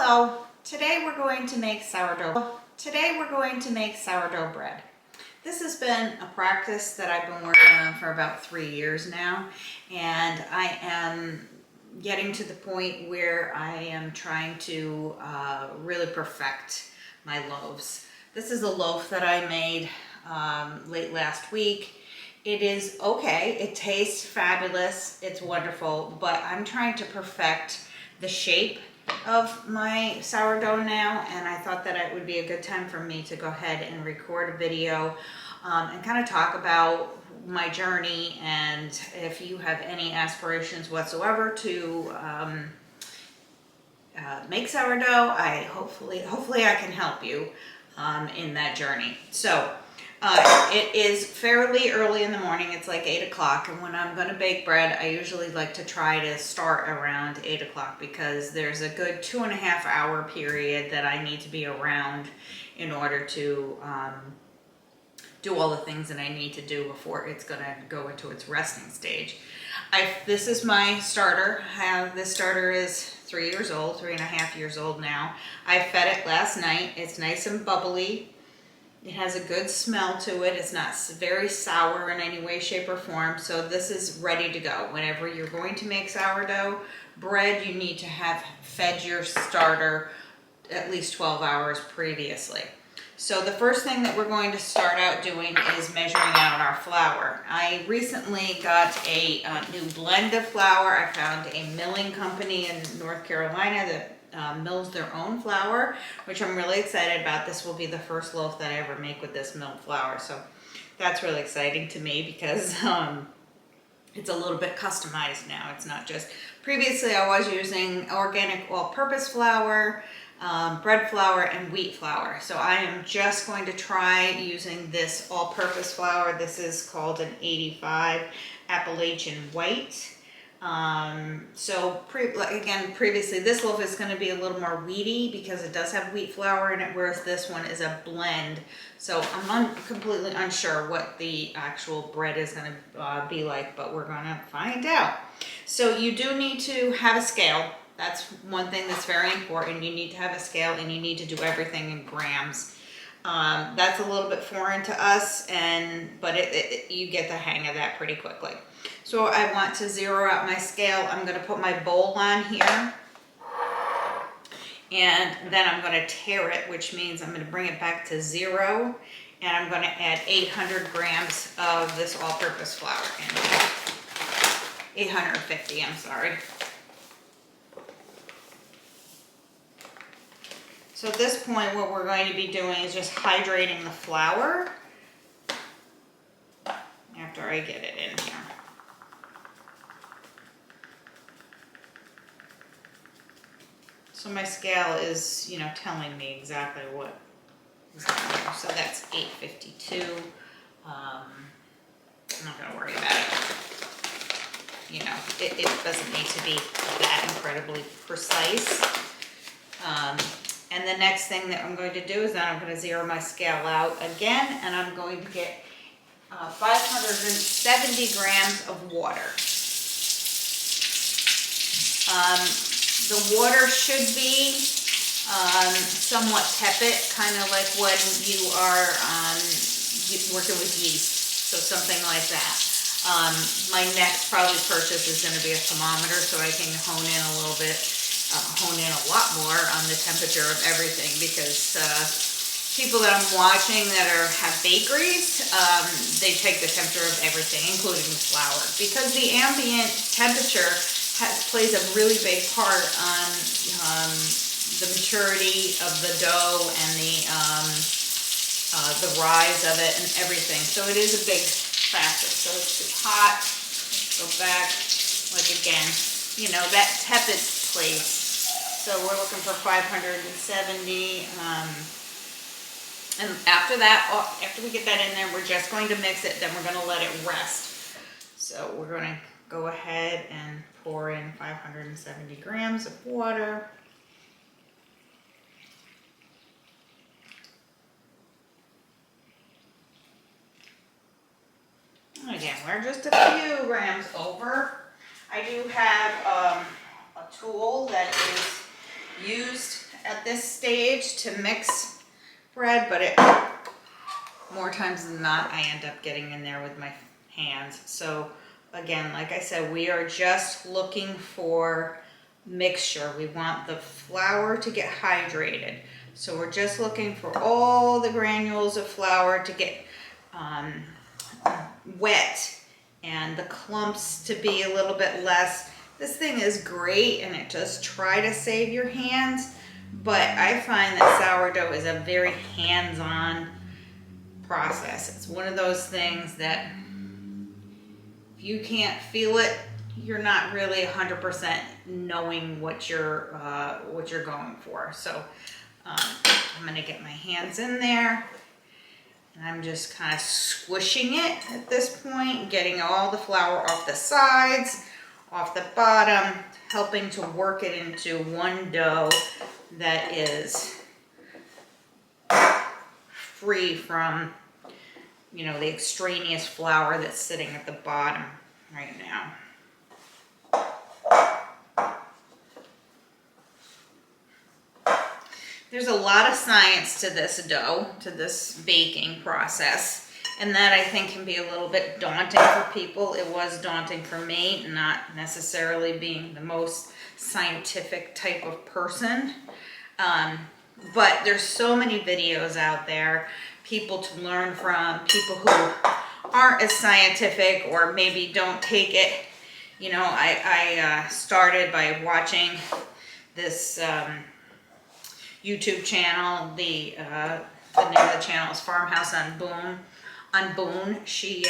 Hello, today we're going to make sourdough. Today we're going to make sourdough bread. This has been a practice that I've been working on for about 3 years now, and I am getting to the point where I am trying to really perfect my loaves. This is a loaf that I made late last week. It is okay, it tastes fabulous, it's wonderful, but I'm trying to perfect the shape of my sourdough now, and I thought that it would be a good time for me to go ahead and record a video and kind of talk about my journey, and if you have any aspirations whatsoever to make sourdough, hopefully I can help you in that journey. So it is fairly early in the morning. It's like 8 o'clock, and when I'm going to bake bread, I usually like to try to start around 8 o'clock because there's a good 2.5 hour period that I need to be around in order to do all the things that I need to do before it's going to go into its resting stage. This is my starter. This starter is 3 years old, 3.5 years old now. I fed it last night. It's nice and bubbly. It has a good smell to it. It's not very sour in any way, shape, or form. So this is ready to go. Whenever you're going to make sourdough bread, you need to have fed your starter at least 12 hours previously. So the first thing that we're going to start out doing is measuring out our flour. I recently got a new blend of flour. I found a milling company in North Carolina that mills their own flour, which I'm really excited about. This will be the first loaf that I ever make with this milled flour. So that's really exciting to me because it's a little bit customized now. It's not just, previously I was using organic all-purpose flour, bread flour, and wheat flour. So I am just going to try using this all-purpose flour. This is called an 85 Appalachian White. Previously this loaf is going to be a little more wheaty because it does have wheat flour in it, whereas this one is a blend. So I'm completely unsure what the actual bread is going to be like, but we're going to find out. So you do need to have a scale. That's one thing that's very important. You need to have a scale, and you need to do everything in grams. That's a little bit foreign to us, but you get the hang of that pretty quickly. So I want to zero out my scale. I'm going to put my bowl on here, and then I'm going to tare it, which means I'm going to bring it back to 0, and I'm going to add 800 grams of this all-purpose flour in. 850, I'm sorry. So at this point, what we're going to be doing is just hydrating the flour after I get it in here. So my scale is, telling me exactly what is in there. So that's 852. I'm not going to worry about it. It doesn't need to be that incredibly precise. And the next thing that I'm going to do is then I'm going to zero my scale out again, and I'm going to get 570 grams of water. The water should be somewhat tepid, kind of like when you are working with yeast, so something like that. My next probably purchase is going to be a thermometer, so I can hone in a lot more on the temperature of everything, because people that I'm watching that have bakeries, they take the temperature of everything, including the flour, because the ambient temperature plays a really big part on the maturity of the dough and the rise of it and everything. So it is a big factor. So it's too hot. Go back, like again, that tepid place. So we're looking for 570. And after that, after we get that in there, we're just going to mix it. Then we're going to let it rest. So we're going to go ahead and pour in 570 grams of water. And again, we're just a few grams over. I do have a tool that is used at this stage to mix bread, but more times than not, I end up getting in there with my hands. So again, like I said, we are just looking for mixture. We want the flour to get hydrated. So we're just looking for all the granules of flour to get wet and the clumps to be a little bit less. This thing is great and it does try to save your hands, but I find that sourdough is a very hands-on process. It's one of those things that if you can't feel it, you're not really 100% knowing what you're going for. So I'm gonna get my hands in there and I'm just kind of squishing it at this point, getting all the flour off the sides, off the bottom, helping to work it into one dough that is free from, you know, the extraneous flour that's sitting at the bottom right now. There's a lot of science to this dough, to this baking process, and that I think can be a little bit daunting for people. It was daunting for me, not necessarily being the most scientific type of person. But there's so many videos out there, people to learn from, people who aren't as scientific or maybe don't take it. You know, I started by watching this YouTube channel. The name of the channel is Farmhouse on Boone. She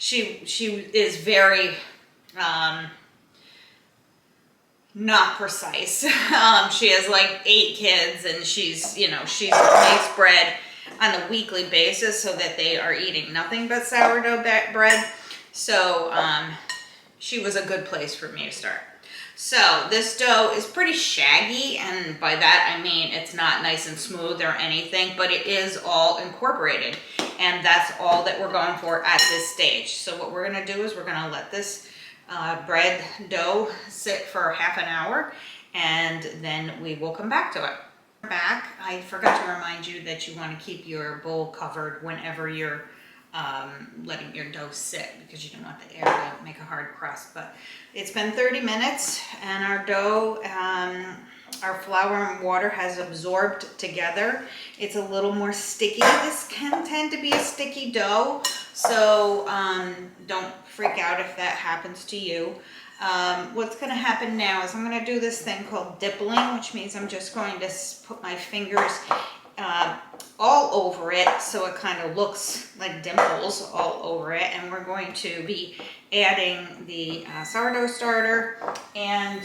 is very not precise. She has like 8 kids, and she makes bread on a weekly basis so that they are eating nothing but sourdough bread. So she was a good place for me to start. So this dough is pretty shaggy, and by that I mean it's not nice and smooth or anything, but it is all incorporated, and that's all that we're going for at this stage. So what we're going to do is we're going to let this bread dough sit for half an hour, and then we will come back to it. Back, I forgot to remind you that you want to keep your bowl covered whenever you're letting your dough sit, because you don't want the air to make a hard crust. But it's been 30 minutes and our dough, our flour and water has absorbed together. It's a little more sticky. This can tend to be a sticky dough, so don't freak out if that happens to you. What's going to happen now is I'm going to do this thing called dippling, which means I'm just going to put my fingers all over it so it kind of looks like dimples all over it, and we're going to be adding the sourdough starter and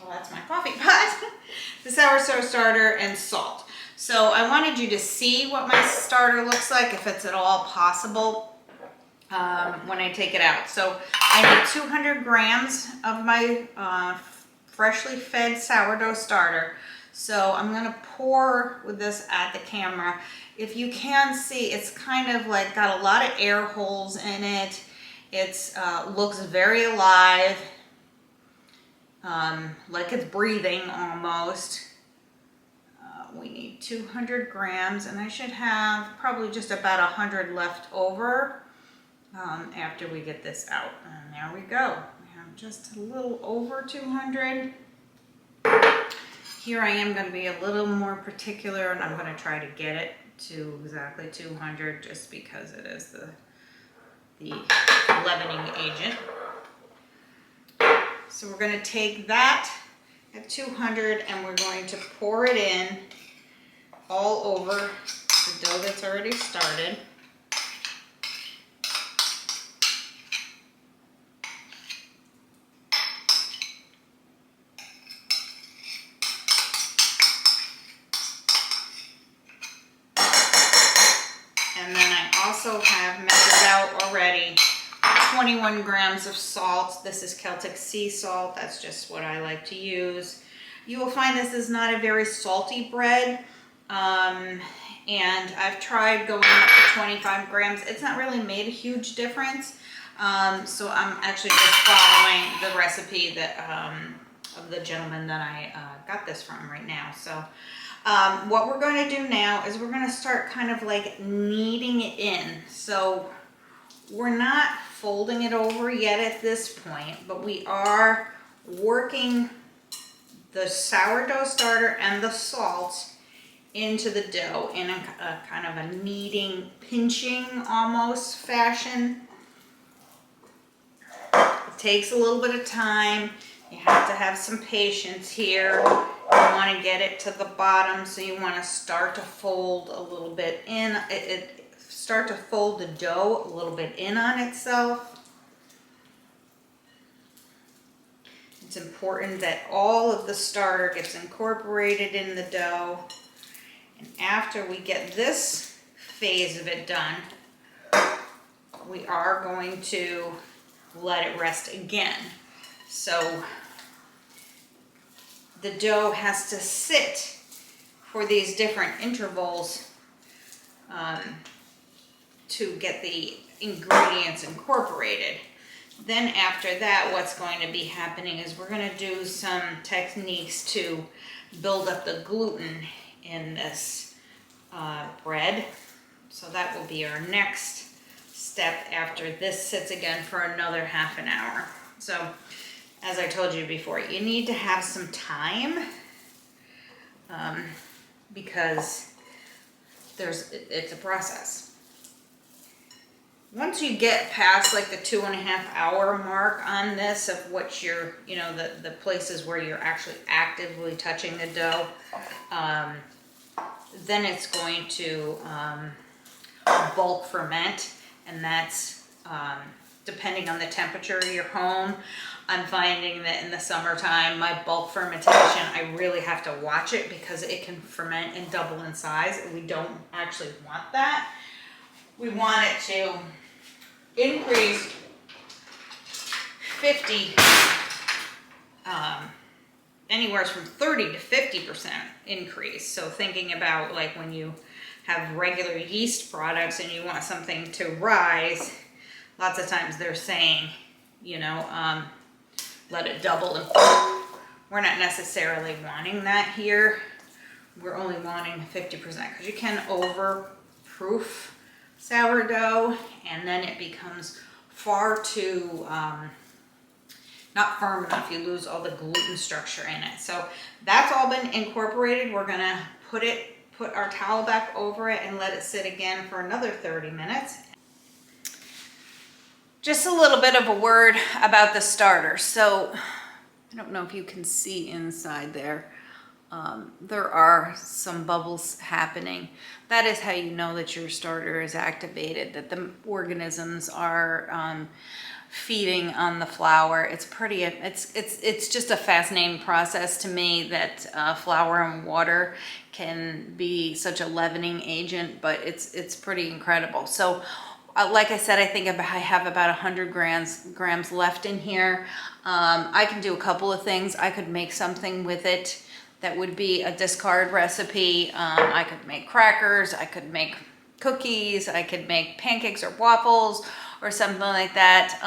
that's my coffee pot, the sourdough starter and salt. So I wanted you to see what my starter looks like, if it's at all possible, when I take it out. So I need 200 grams of my freshly fed sourdough starter. So I'm going to pour with this at the camera. If you can see, it's kind of like got a lot of air holes in it. It's looks very alive, like it's breathing almost. We need 200 grams, and I should have probably just about 100 left over after we get this out. And there we go. We have just a little over 200. Here I am going to be a little more particular, and I'm going to try to get it to exactly 200 just because it is the leavening agent. So we're going to take that at 200 and we're going to pour it in all over the dough that's already started. And then I also have measured out already 21 grams of salt. This is Celtic sea salt. That's just what I like to use. You will find this is not a very salty bread. And I've tried going up to 25 grams. It's not really made a huge difference. So I'm actually just following the recipe that of the gentleman that I got this from right now. So what we're going to do now is we're going to start kind of like kneading it in. So we're not folding it over yet at this point, but we are working the sourdough starter and the salt into the dough in a kind of a kneading, pinching almost fashion. It takes a little bit of time. You have to have some patience here. You want to get it to the bottom, so you want to start to fold a little bit in. Start to fold the dough a little bit in on itself. It's important that all of the starter gets incorporated in the dough. And after we get this phase of it done, we are going to let it rest again. So the dough has to sit for these different intervals to get the ingredients incorporated. Then after that, what's going to be happening is we're going to do some techniques to build up the gluten in this bread. So that will be our next step after this sits again for another half an hour. So as I told you before, you need to have some time because it's a process. Once you get past like the 2.5-hour mark on this of what you're, the places where you're actually actively touching the dough, then it's going to bulk ferment, and that's depending on the temperature of your home. I'm finding that in the summertime, my bulk fermentation, I really have to watch it because it can ferment and double in size, and we don't actually want that. We want it to increase anywhere from 30 to 50% increase. So thinking about like when you have regular yeast products and you want something to rise, lots of times they're saying, let it double. And we're not necessarily wanting that here. We're only wanting 50% because you can overproof sourdough and then it becomes far too not firm enough. You lose all the gluten structure in it. So that's all been incorporated. We're gonna put our towel back over it and let it sit again for another 30 minutes. Just a little bit of a word about the starter. So I don't know if you can see inside there. There are some bubbles happening. That is how you know that your starter is activated, that the organisms are feeding on the flour. It's just a fascinating process to me that flour and water can be such a leavening agent, but it's pretty incredible. So like I said, I think I have about 100 grams left in here. I can do a couple of things. I could make something with it that would be a discard recipe. I could make crackers, I could make cookies, I could make pancakes or waffles or something like that,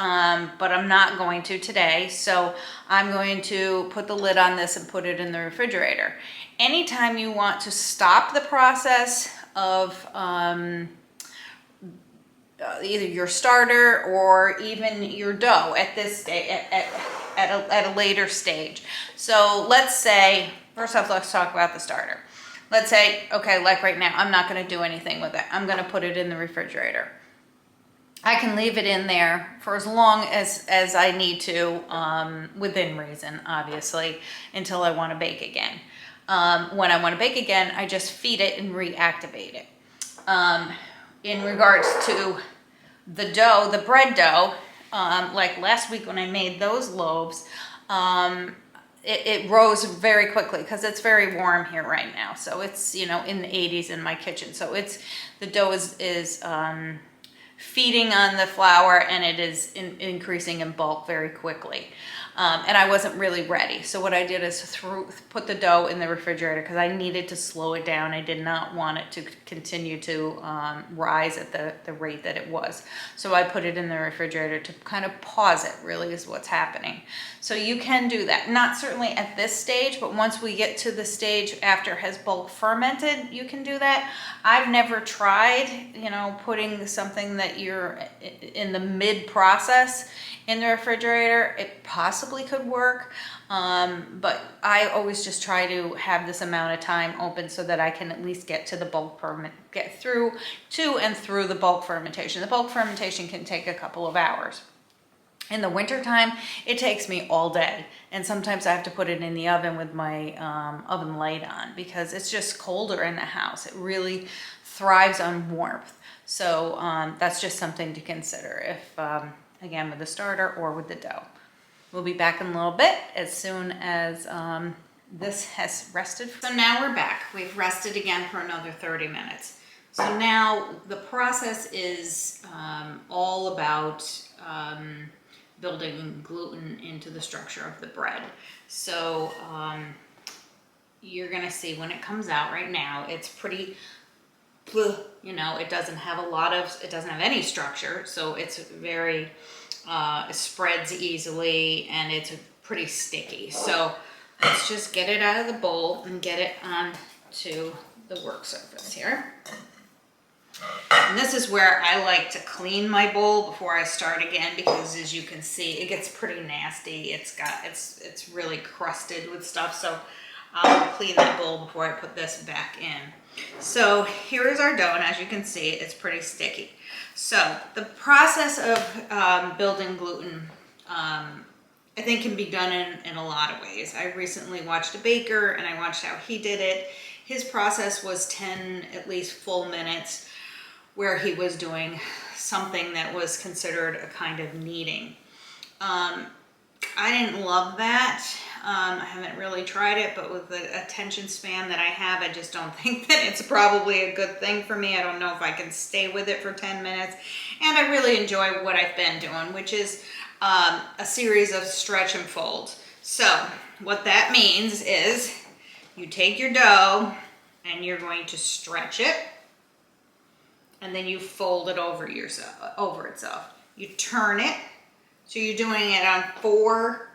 but I'm not going to today. So I'm going to put the lid on this and put it in the refrigerator. Anytime you want to stop the process of either your starter or even your dough at this stage, at a later stage. So let's say, first off, let's talk about the starter. Let's say, okay, like right now, I'm not going to do anything with it. I'm going to put it in the refrigerator. I can leave it in there for as long as I need to, within reason, obviously, until I want to bake again. When I want to bake again, I just feed it and reactivate it. In regards to the dough, the bread dough, like last week when I made those loaves, it rose very quickly because it's very warm here right now. So it's, in the 80s in my kitchen. So the dough is feeding on the flour, and it is increasing in bulk very quickly. And I wasn't really ready. So what I did is put the dough in the refrigerator because I needed to slow it down. I did not want it to continue to rise at the rate that it was. So I put it in the refrigerator to kind of pause it, really is what's happening. So you can do that. Not certainly at this stage, but once we get to the stage after it has bulk fermented, you can do that. I've never tried, putting something that you're in the mid-process in the refrigerator. It possibly could work, but I always just try to have this amount of time open so that I can at least get to the bulk get through the bulk fermentation. The bulk fermentation can take a couple of hours. In the wintertime, it takes me all day, and sometimes I have to put it in the oven with my oven light on because it's just colder in the house. It really thrives on warmth. So that's just something to consider if again, with the starter or with the dough. We'll be back in a little bit as soon as this has rested. So now we're back. We've rested again for another 30 minutes. So now the process is all about building gluten into the structure of the bread. So you're gonna see when it comes out right now, it's pretty, it doesn't have any structure, so it's very, it spreads easily and it's pretty sticky. So let's just get it out of the bowl and get it onto the work surface here. And this is where I like to clean my bowl before I start again, because as you can see, it gets pretty nasty. It's really crusted with stuff. So I'll clean that bowl before I put this back in. So here is our dough, and as you can see, it's pretty sticky. So the process of building gluten, I think can be done in a lot of ways. I recently watched a baker and I watched how he did it. His process was 10 at least full minutes where he was doing something that was considered a kind of kneading. I didn't love that. I haven't really tried it, but with the attention span that I have, I just don't think that it's probably a good thing for me. I don't know if I can stay with it for 10 minutes. And I really enjoy what I've been doing, which is a series of stretch and fold. So what that means is you take your dough and you're going to stretch it, and then you fold it over itself. You turn it, so you're doing it on four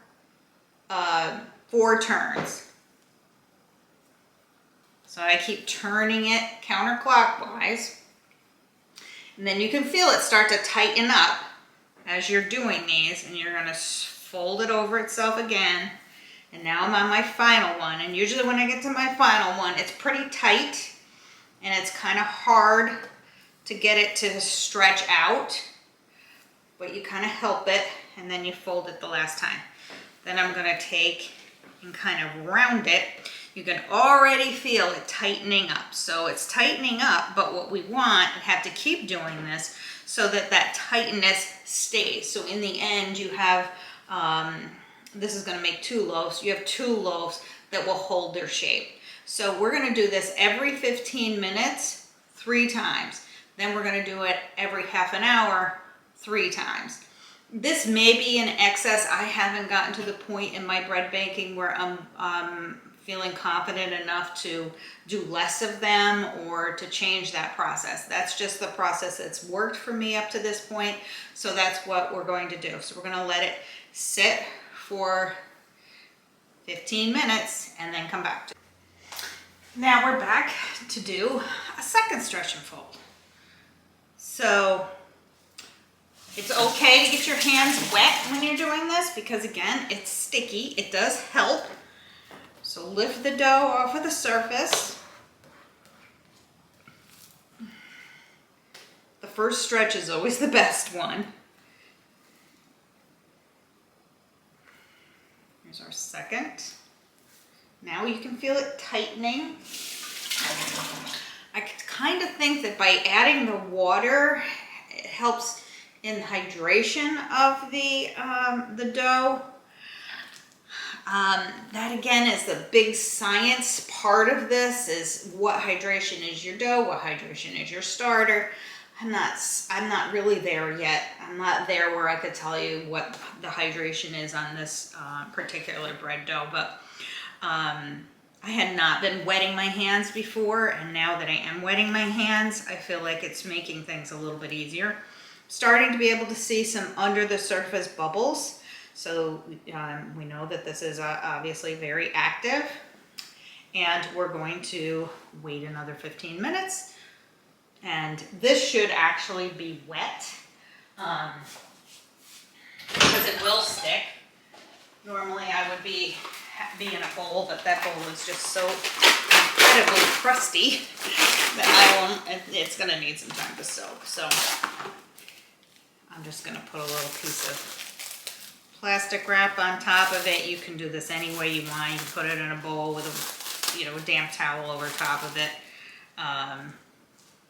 turns. So I keep turning it counterclockwise, and then you can feel it start to tighten up as you're doing these, and you're gonna fold it over itself again. And now I'm on my final one, and usually when I get to my final one, it's pretty tight and it's kind of hard to get it to stretch out, but you kind of help it, and then you fold it the last time. Then I'm gonna take and kind of round it. You can already feel it tightening up. So it's tightening up, but what we want, I have to keep doing this so that that tightness stays. So in the end, you have, this is gonna make 2 loaves. You have 2 loaves that will hold their shape. So we're gonna do this every 15 minutes, 3 times. Then we're gonna do it every half an hour, 3 times. This may be in excess. I haven't gotten to the point in my bread baking where I'm feeling confident enough to do less of them or to change that process. That's just the process that's worked for me up to this point. So that's what we're going to do. So we're gonna let it sit for 15 minutes and then come back to it. Now we're back to do a second stretch and fold. So it's okay to get your hands wet when you're doing this because, again, it's sticky. It does help. So lift the dough off of the surface. The first stretch is always the best one. Here's our second. Now you can feel it tightening. I kind of think that by adding the water, it helps in hydration of the dough. That again is the big science part of this, is what hydration is your dough, what hydration is your starter. I'm not really there yet. I'm not there where I could tell you what the hydration is on this particular bread dough, but I had not been wetting my hands before, and now that I am wetting my hands, I feel like it's making things a little bit easier. Starting to be able to see some under the surface bubbles, so we know that this is obviously very active, and we're going to wait another 15 minutes, and this should actually be wet because it will stick. Normally I would be in a bowl, but that bowl is just so incredibly crusty that it's gonna need some time to soak. So I'm just gonna put a little piece of plastic wrap on top of it. You can do this any way you want. You can put it in a bowl with a damp towel over top of it.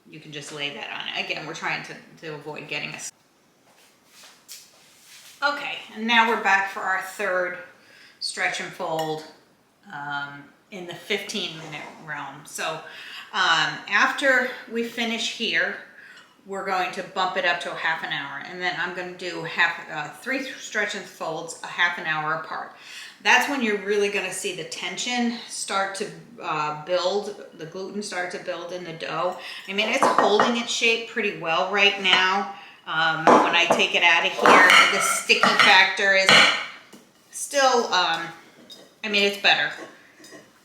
You can just lay that on it. Again, we're trying to avoid getting a... Okay, and now we're back for our third stretch and fold in the 15-minute realm. So after we finish here, we're going to bump it up to a half an hour, and then I'm going to do 3 stretch and folds a half an hour apart. That's when you're really going to see the tension start to build, the gluten start to build in the dough. I mean, it's holding its shape pretty well right now. When I take it out of here, the sticky factor is still, I mean, it's better.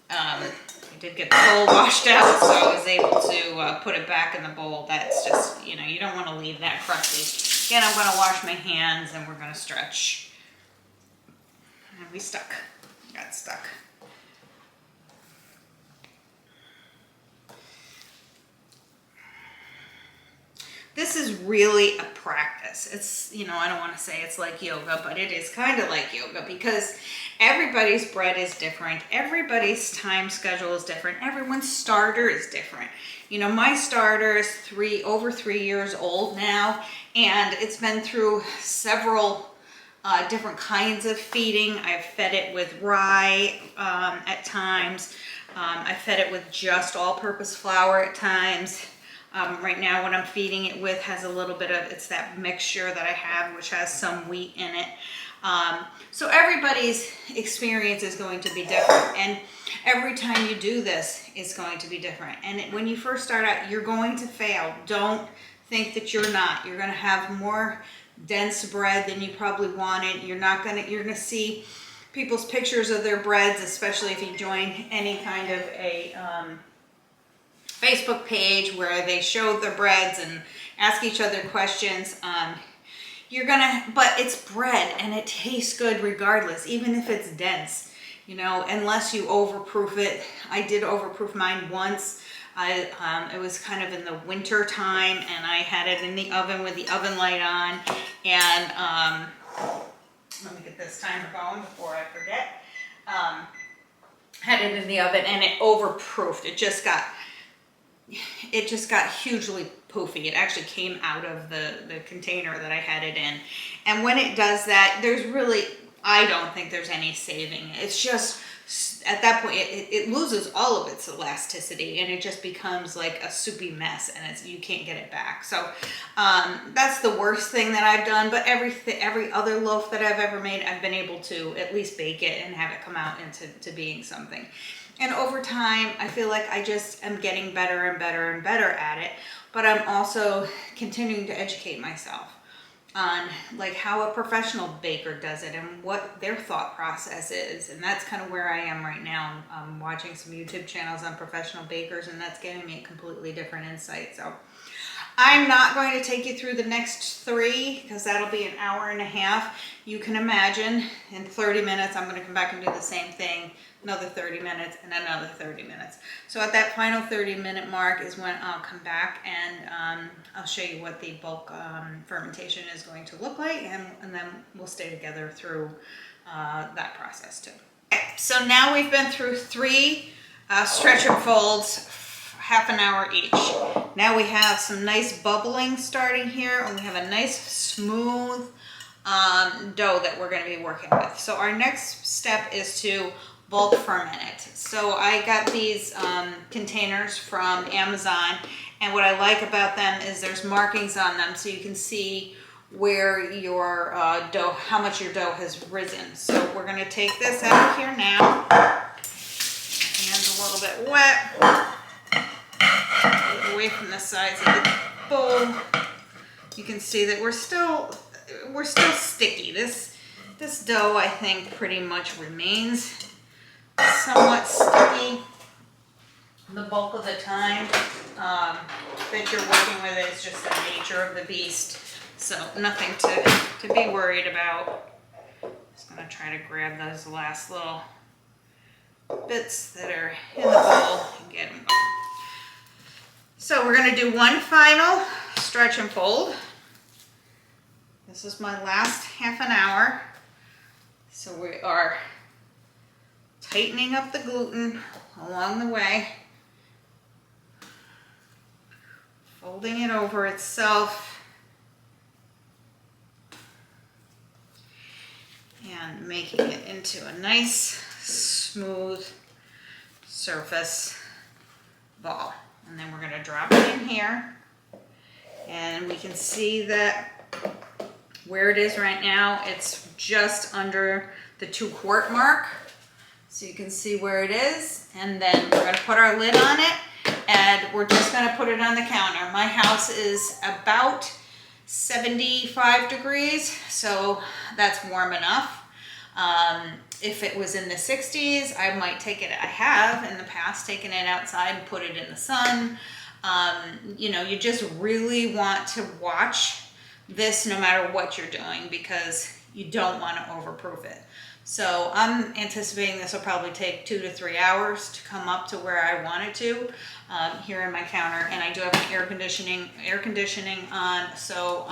I did get the bowl washed out, so I was able to put it back in the bowl. That's just, you don't want to leave that crusty. Again, I'm going to wash my hands, and we're going to stretch. And we got stuck. This is really a practice. It's, I don't want to say it's like yoga, but it is kind of like yoga because everybody's bread is different. Everybody's time schedule is different. Everyone's starter is different. My starter is over 3 years old now, and it's been through several different kinds of feeding. I've fed it with rye at times. I fed it with just all-purpose flour at times. Right now what I'm feeding it with has a little bit of, it's that mixture that I have, which has some wheat in it. So everybody's experience is going to be different. And every time you do this, it's going to be different. And when you first start out, you're going to fail. Don't think that you're not. You're going to have more dense bread than you probably wanted. You're going to see people's pictures of their breads, especially if you join any kind of a Facebook page where they show their breads and ask each other questions. But it's bread and it tastes good regardless, even if it's dense, unless you overproof it. I did overproof mine once. It was kind of in the winter time, and I had it in the oven with the oven light on, and let me get this timer going before I forget. Had it in the oven and it overproofed. It just got hugely poofy. It actually came out of the container that I had it in. And when it does that, I don't think there's any saving. It's just, at that point, it loses all of its elasticity, and it just becomes like a soupy mess, and you can't get it back. So that's the worst thing that I've done. But every other loaf that I've ever made, I've been able to at least bake it and have it come out into being something. And over time, I feel like I just am getting better and better and better at it. But I'm also continuing to educate myself on like how a professional baker does it and what their thought process is. And that's kind of where I am right now. I'm watching some YouTube channels on professional bakers, and that's giving me a completely different insight. So I'm not going to take you through the next 3 because that'll be an hour and a half. You can imagine in 30 minutes, I'm going to come back and do the same thing, another 30 minutes and another 30 minutes. So at that final 30-minute mark is when I'll come back and I'll show you what the bulk fermentation is going to look like, and then we'll stay together through that process too. Okay, so now we've been through 3 stretch and folds, half an hour each. Now we have some nice bubbling starting here, and we have a nice smooth dough that we're going to be working with. So our next step is to bulk ferment it. So I got these containers from Amazon, And what I like about them is there's markings on them so you can see where your dough, how much your dough has risen. So we're going to take this out of here now. Hands a little bit wet. Get away from the sides of the bowl. You can see that we're still sticky. This dough, I think, pretty much remains somewhat sticky the bulk of the time that you're working with it. It's just the nature of the beast. So nothing to be worried about. Just gonna try to grab those last little bits that are in the bowl and get them going. So we're gonna do one final stretch and fold. This is my last half an hour. So we are tightening up the gluten along the way, folding it over itself, and making it into a nice, smooth surface ball. And then we're going to drop it in here, and we can see that where it is right now, it's just under the 2 quart mark. So you can see where it is, and then we're going to put our lid on it, and we're just going to put it on the counter. My house is about 75 degrees, so that's warm enough. If it was in the 60s, I might take it, I have in the past taken it outside and put it in the sun. You know, you just really want to watch this no matter what you're doing, because you don't want to overproof it. So I'm anticipating this will probably take 2 to 3 hours to come up to where I want it to here in my counter. And I do have an air conditioning on, so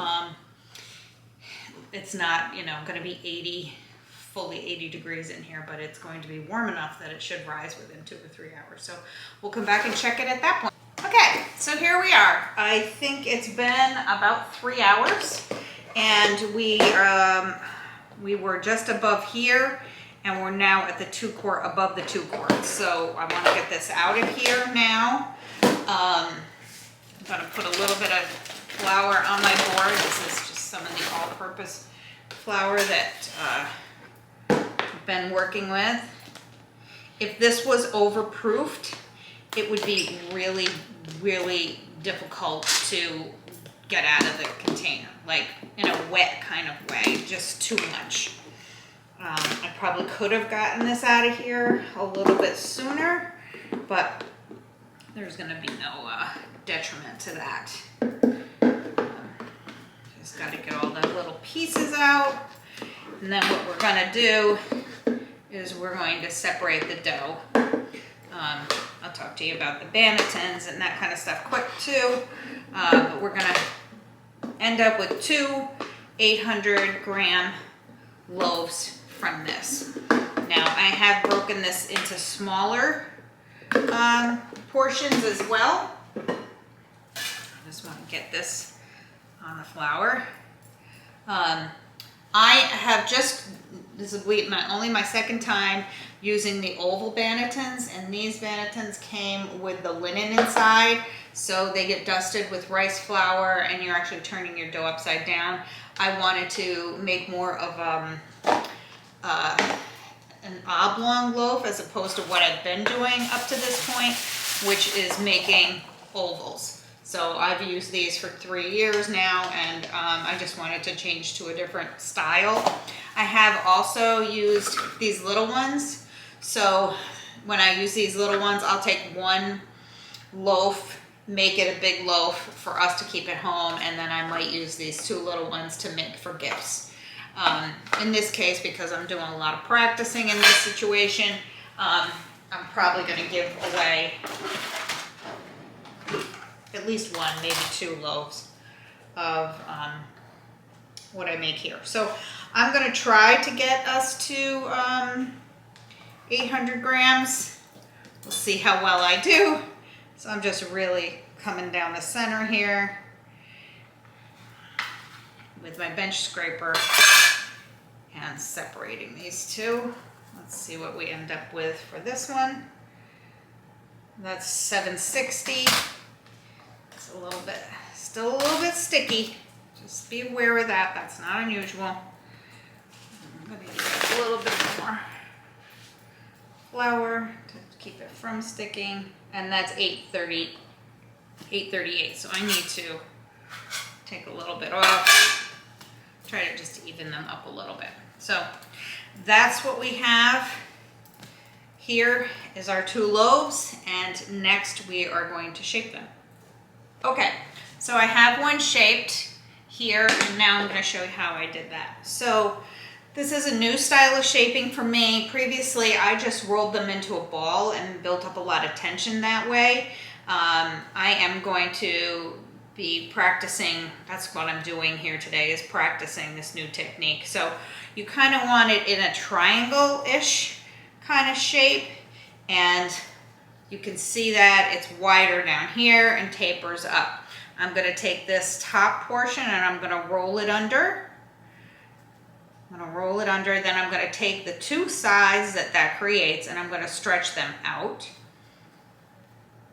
it's not, you know, going to be fully 80 degrees in here, but it's going to be warm enough that it should rise within 2 to 3 hours. So we'll come back and check it at that point. Okay, so here we are. I think it's been about 3 hours, and we were just above here, and we're now at the 2 quart, above the 2 quarts. So I want to get this out of here now. I'm going to put a little bit of flour on my board. This is just some of the all-purpose flour that I've been working with. If this was overproofed, it would be really, really difficult to get out of the container, like in a wet kind of way, just too much. I probably could have gotten this out of here a little bit sooner, but there's going to be no detriment to that. Just got to get all the little pieces out, and then what we're going to do is we're going to separate the dough. I'll talk to you about the bannetons and that kind of stuff quick too, but we're going to end up with 2 800-gram loaves from this. Now I have broken this into smaller portions as well. I just want to get this on the flour. I have just, this is only my second time using the oval bannetons, and these bannetons came with the linen inside, so they get dusted with rice flour and you're actually turning your dough upside down. I wanted to make more of an oblong loaf as opposed to what I've been doing up to this point, which is making ovals. So I've used these for 3 years now, and I just wanted to change to a different style. I have also used these little ones. So when I use these little ones, I'll take one loaf, make it a big loaf for us to keep at home, and then I might use these 2 little ones to make for gifts. In this case, because I'm doing a lot of practicing in this situation, I'm probably going to give away at least 1, maybe 2 loaves of what I make here. So I'm going to try to get us to 800 grams. We'll see how well I do. So I'm just really coming down the center here with my bench scraper and separating these 2. Let's see what we end up with for this one. That's 760. It's a little bit, still a little bit sticky. Just be aware of that. That's not unusual. I'm going to use a little bit more flour to keep it from sticking. And that's 838. So I need to take a little bit off. Try to just even them up a little bit. So that's what we have. Here is our 2 loaves, and next we are going to shape them. Okay, so I have one shaped here, and now I'm going to show you how I did that. So this is a new style of shaping for me. Previously, I just rolled them into a ball and built up a lot of tension that way. I am going to be practicing, that's what I'm doing here today, is practicing this new technique. So you kind of want it in a triangle-ish kind of shape, and you can see that it's wider down here and tapers up. I'm going to take this top portion and I'm going to roll it under. I'm going to roll it under, then I'm going to take the 2 sides that creates and I'm going to stretch them out.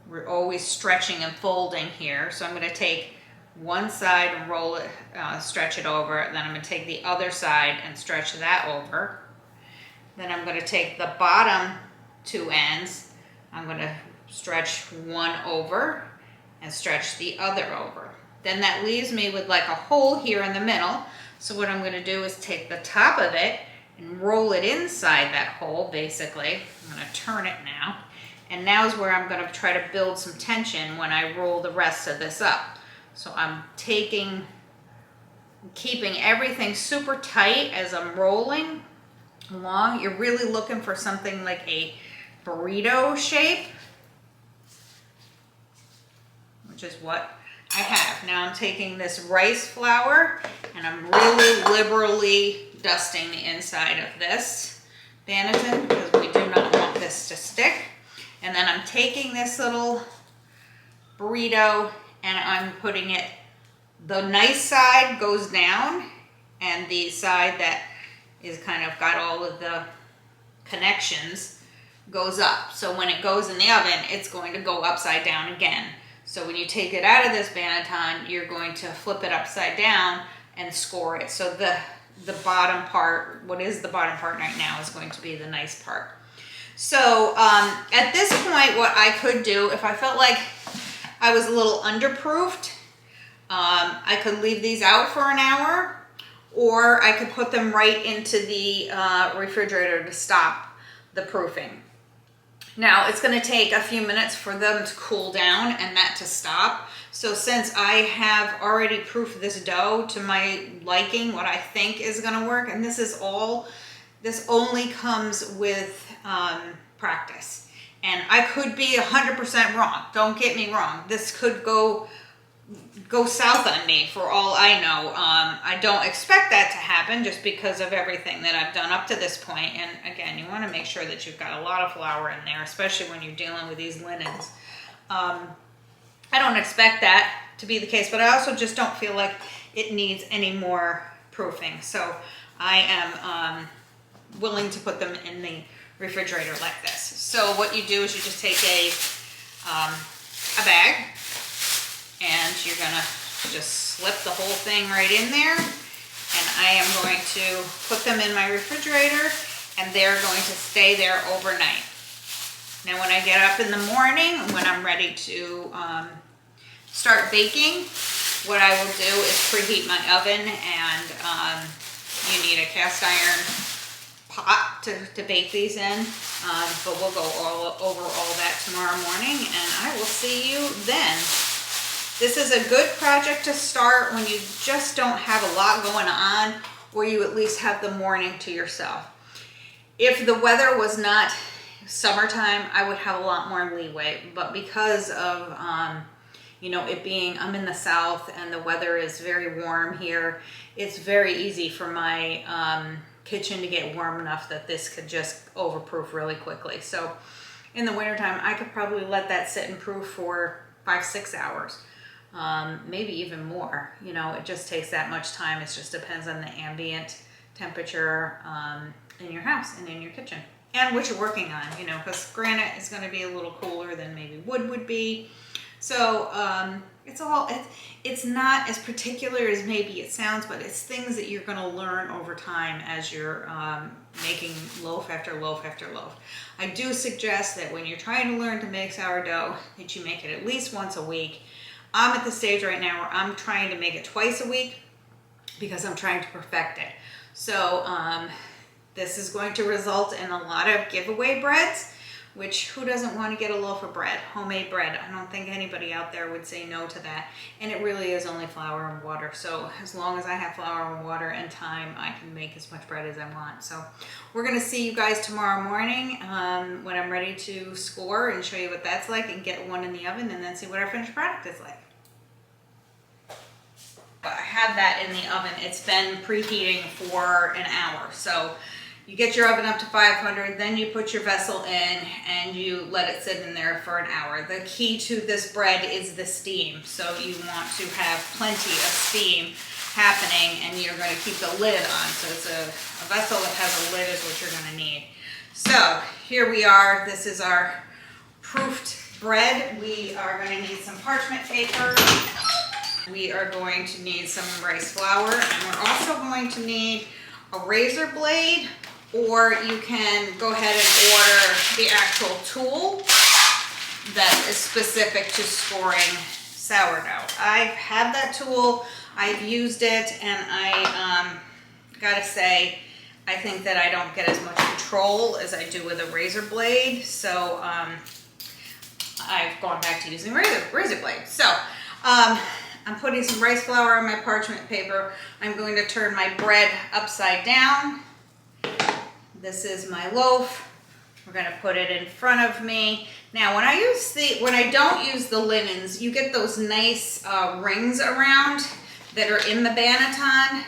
We're always stretching and folding here. So I'm going to take one side and roll it, stretch it over. Then I'm going to take the other side and stretch that over. Then I'm going to take the bottom 2 ends. I'm going to stretch one over and stretch the other over. Then that leaves me with like a hole here in the middle. So what I'm going to do is take the top of it and roll it inside that hole, basically. I'm going to turn it now. And now is where I'm going to try to build some tension when I roll the rest of this up. So I'm keeping everything super tight as I'm rolling along. You're really looking for something like a burrito shape, which is what I have. Now I'm taking this rice flour and I'm really liberally dusting the inside of this Banneton because we do not want this to stick. And then I'm taking this little burrito and I'm putting it, the nice side goes down and the side that is kind of got all of the connections goes up. So when it goes in the oven, it's going to go upside down again. So when you take it out of this Banneton, you're going to flip it upside down and score it. So the bottom part, what is the bottom part right now, is going to be the nice part. So at this point, what I could do, if I felt like I was a little underproofed, I could leave these out for an hour, or I could put them right into the refrigerator to stop the proofing. Now, it's going to take a few minutes for them to cool down and that to stop. So since I have already proofed this dough to my liking, what I think is going to work, and this only comes with practice. And I could be 100% wrong. Don't get me wrong. This could go south on me for all I know. I don't expect that to happen just because of everything that I've done up to this point. And again, you want to make sure that you've got a lot of flour in there, especially when you're dealing with these linens. I don't expect that to be the case, but I also just don't feel like it needs any more proofing. So I am willing to put them in the refrigerator like this. So what you do is you just take a bag, and you're gonna just slip the whole thing right in there. And I am going to put them in my refrigerator, and they're going to stay there overnight. Now when I get up in the morning, when I'm ready to start baking, what I will do is preheat my oven, and you need a cast iron pot to bake these in. But we'll go over all that tomorrow morning, and I will see you then. This is a good project to start when you just don't have a lot going on, or you at least have the morning to yourself. If the weather was not summertime, I would have a lot more leeway, but because of it being, I'm in the South and the weather is very warm here, it's very easy for my kitchen to get warm enough that this could just overproof really quickly. So in the wintertime, I could probably let that sit and proof for 5-6 hours. Maybe even more. It just takes that much time. It just depends on the ambient temperature in your house and in your kitchen and what you're working on, because granite is going to be a little cooler than maybe wood would be. So It's not as particular as maybe it sounds, but it's things that you're going to learn over time as you're making loaf after loaf after loaf. I do suggest that when you're trying to learn to make sourdough, that you make it at least once a week. I'm at the stage right now where I'm trying to make it twice a week because I'm trying to perfect it. So this is going to result in a lot of giveaway breads, which who doesn't want to get a loaf of bread, homemade bread? I don't think anybody out there would say no to that. And it really is only flour and water. So as long as I have flour and water and time, I can make as much bread as I want. So we're going to see you guys tomorrow morning when I'm ready to score and show you what that's like and get one in the oven and then see what our finished product is like. I have that in the oven. It's been preheating for an hour. So you get your oven up to 500, then you put your vessel in and you let it sit in there for an hour. The key to this bread is the steam. So you want to have plenty of steam happening and you're going to keep the lid on. So it's a vessel that has a lid is what you're going to need. So here we are. This is our proofed bread. We are going to need some parchment paper. We are going to need some rice flour, and we're also going to need a razor blade, or you can go ahead and order the actual tool that is specific to scoring sourdough. I've had that tool, I've used it, and I gotta say, I think that I don't get as much control as I do with a razor blade, so I've gone back to using razor blade. So I'm putting some rice flour on my parchment paper. I'm going to turn my bread upside down. This is my loaf. We're going to put it in front of me. Now, when I don't use the linens, you get those nice rings around that are in the banneton.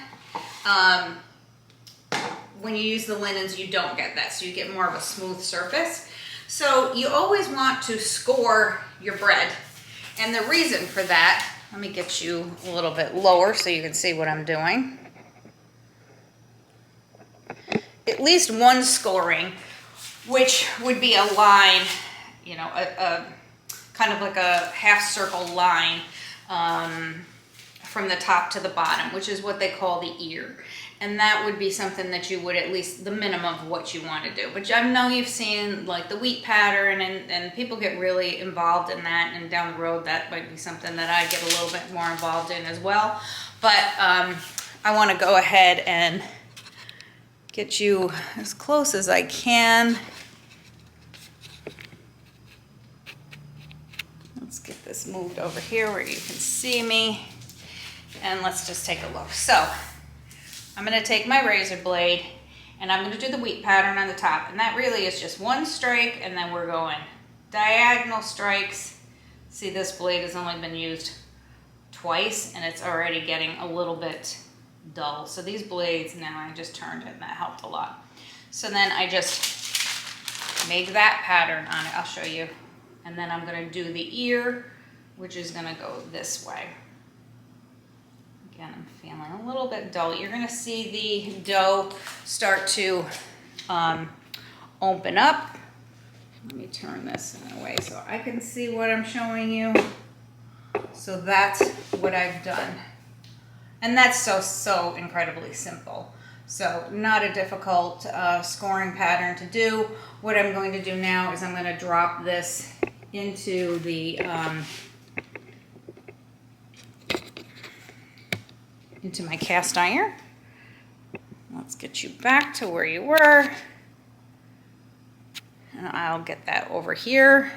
When you use the linens, you don't get that, so you get more of a smooth surface. So you always want to score your bread, and the reason for that, let me get you a little bit lower so you can see what I'm doing. At least one scoring, which would be a line, you know, a kind of like a half circle line from the top to the bottom, which is what they call the ear. And that would be something that you would, at least the minimum of what you want to do. But I know you've seen like the wheat pattern and people get really involved in that, and down the road that might be something that I get a little bit more involved in as well. But I want to go ahead and get you as close as I can. Let's get this moved over here where you can see me, and let's just take a look. So I'm going to take my razor blade and I'm going to do the wheat pattern on the top, and that really is just one strike, and then we're going diagonal strikes. See, this blade has only been used twice and it's already getting a little bit dull. So these blades, now I just turned it and that helped a lot. So then I just make that pattern on it. I'll show you. And then I'm going to do the ear, which is going to go this way. Again, I'm feeling a little bit dull. You're going to see the dough start to open up. Let me turn this in a way so I can see what I'm showing you. So that's what I've done. And that's so incredibly simple. So not a difficult scoring pattern to do. What I'm going to do now is I'm going to drop this into the into my cast iron. Let's get you back to where you were. And I'll get that over here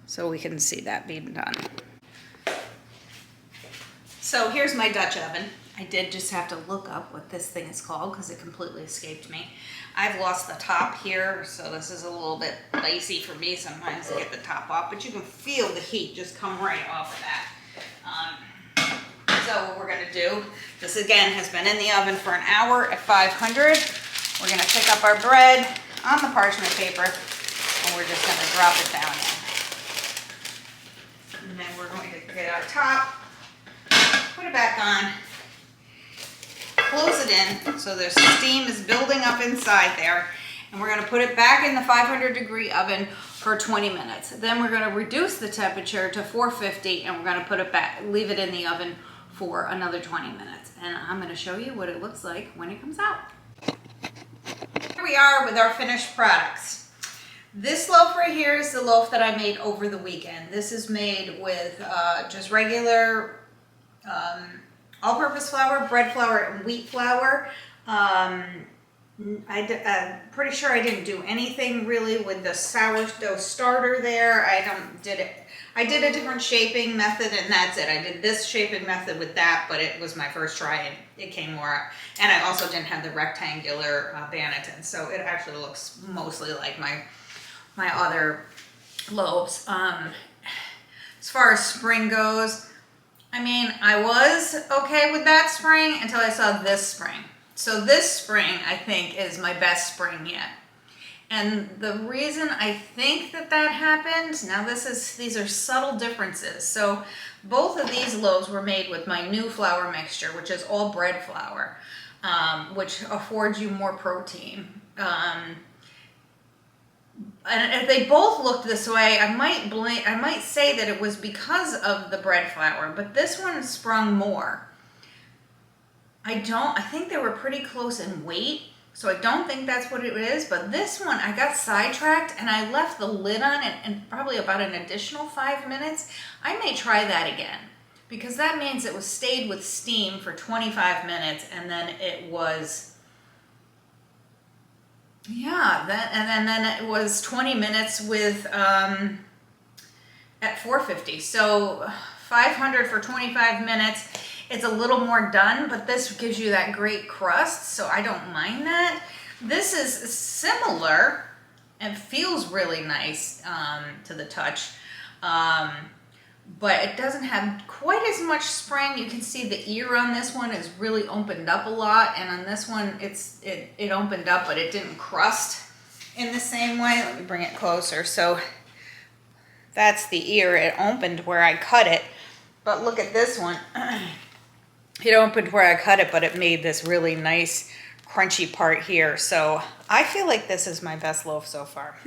so we can see that being done. So here's my Dutch oven. I did just have to look up what this thing is called because it completely escaped me. I've lost the top here, so this is a little bit dicey for me sometimes to get the top off, but you can feel the heat just come right off of that. So what we're gonna do, this again has been in the oven for an hour at 500. We're gonna pick up our bread on the parchment paper and we're just gonna drop it down in. And then we're going to get our top, put it back on, close it in so the steam is building up inside there, and we're gonna put it back in the 500-degree oven for 20 minutes. Then we're gonna reduce the temperature to 450, and we're gonna put it back, leave it in the oven for another 20 minutes. And I'm gonna show you what it looks like when it comes out. Here we are with our finished products. This loaf right here is the loaf that I made over the weekend. This is made with just regular all-purpose flour, bread flour, and wheat flour. I'm pretty sure I didn't do anything really with the sourdough starter there. I did a different shaping method, and that's it. I did this shaping method with that, but it was my first try, and it came more. And I also didn't have the rectangular banneton, so it actually looks mostly like my other loaves. As far as spring goes, I mean, I was okay with that spring until I saw this spring. So this spring, I think, is my best spring yet. And the reason I think that happened, now these are subtle differences. So both of these loaves were made with my new flour mixture, which is all bread flour, which affords you more protein. And if they both looked this way, I might say that it was because of the bread flour, but this one sprung more. I think they were pretty close in weight, so I don't think that's what it is, but this one I got sidetracked and I left the lid on it and probably about an additional 5 minutes. I may try that again, because that means it was stayed with steam for 25 minutes and then it was then it was 20 minutes with at 450. So 500 for 25 minutes. It's a little more done, but this gives you that great crust, so I don't mind that. This is similar and feels really nice to the touch, but it doesn't have quite as much spring. You can see the ear on this one is really opened up a lot, and on this one it opened up, but it didn't crust in the same way. Let me bring it closer. So that's the ear. It opened where I cut it, but look at this one. It opened where I cut it, but it made this really nice crunchy part here. So I feel like this is my best loaf so far.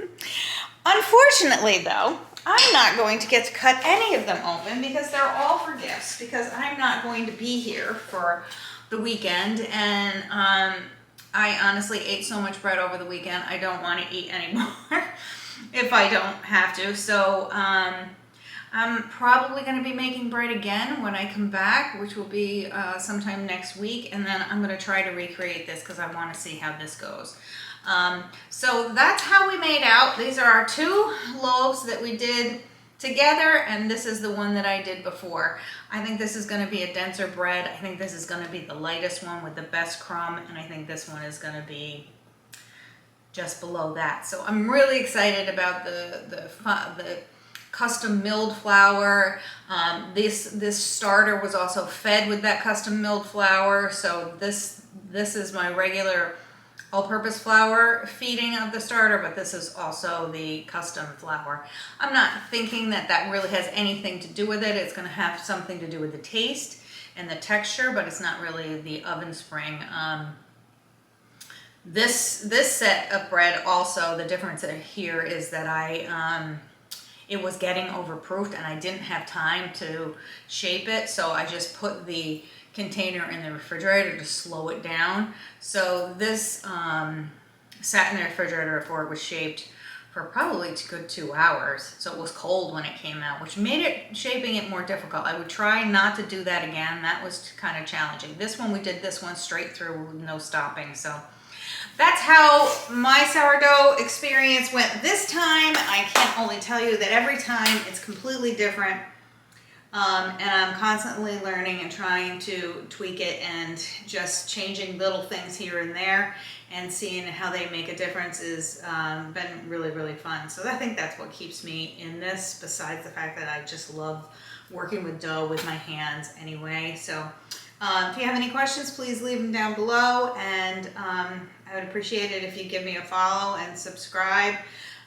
Unfortunately though, I'm not going to get to cut any of them open because they're all for gifts, because I'm not going to be here for the weekend, and I honestly ate so much bread over the weekend, I don't want to eat anymore if I don't have to. So I'm probably going to be making bread again when I come back, which will be sometime next week, and then I'm going to try to recreate this because I want to see how this goes. So that's how we made out. These are our 2 loaves that we did together, and this is the one that I did before. I think this is going to be a denser bread. I think this is going to be the lightest one with the best crumb, and I think this one is going to be just below that. So I'm really excited about the custom milled flour. This starter was also fed with that custom milled flour. So this is my regular all-purpose flour feeding of the starter, but this is also the custom flour. I'm not thinking that really has anything to do with it. It's going to have something to do with the taste and the texture, but it's not really the oven spring. This set of bread also, the difference here is that it was getting overproofed and I didn't have time to shape it, so I just put the container in the refrigerator to slow it down. So this sat in the refrigerator before it was shaped for probably a good 2 hours. So it was cold when it came out, which made shaping it more difficult. I would try not to do that again. That was kind of challenging. This one, we did this one straight through with no stopping. So that's how my sourdough experience went this time. I can only tell you that every time it's completely different. And I'm constantly learning and trying to tweak it and just changing little things here and there and seeing how they make a difference has been really, really fun. So I think that's what keeps me in this, besides the fact that I just love working with dough with my hands anyway. So if you have any questions, please leave them down below, and I would appreciate it if you give me a follow and subscribe.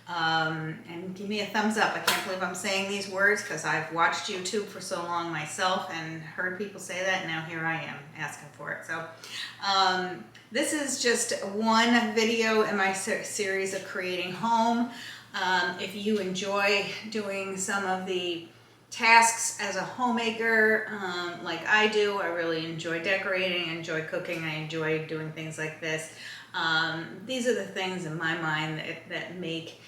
And give me a thumbs up. I can't believe I'm saying these words because I've watched YouTube for so long myself and heard people say that, and now here I am asking for it. So this is just one video in my series of creating home. If you enjoy doing some of the tasks as a homemaker, like I do, I really enjoy decorating, I enjoy cooking, I enjoy doing things like this. These are the things in my mind that make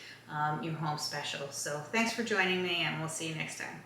your home special. So thanks for joining me, and we'll see you next time.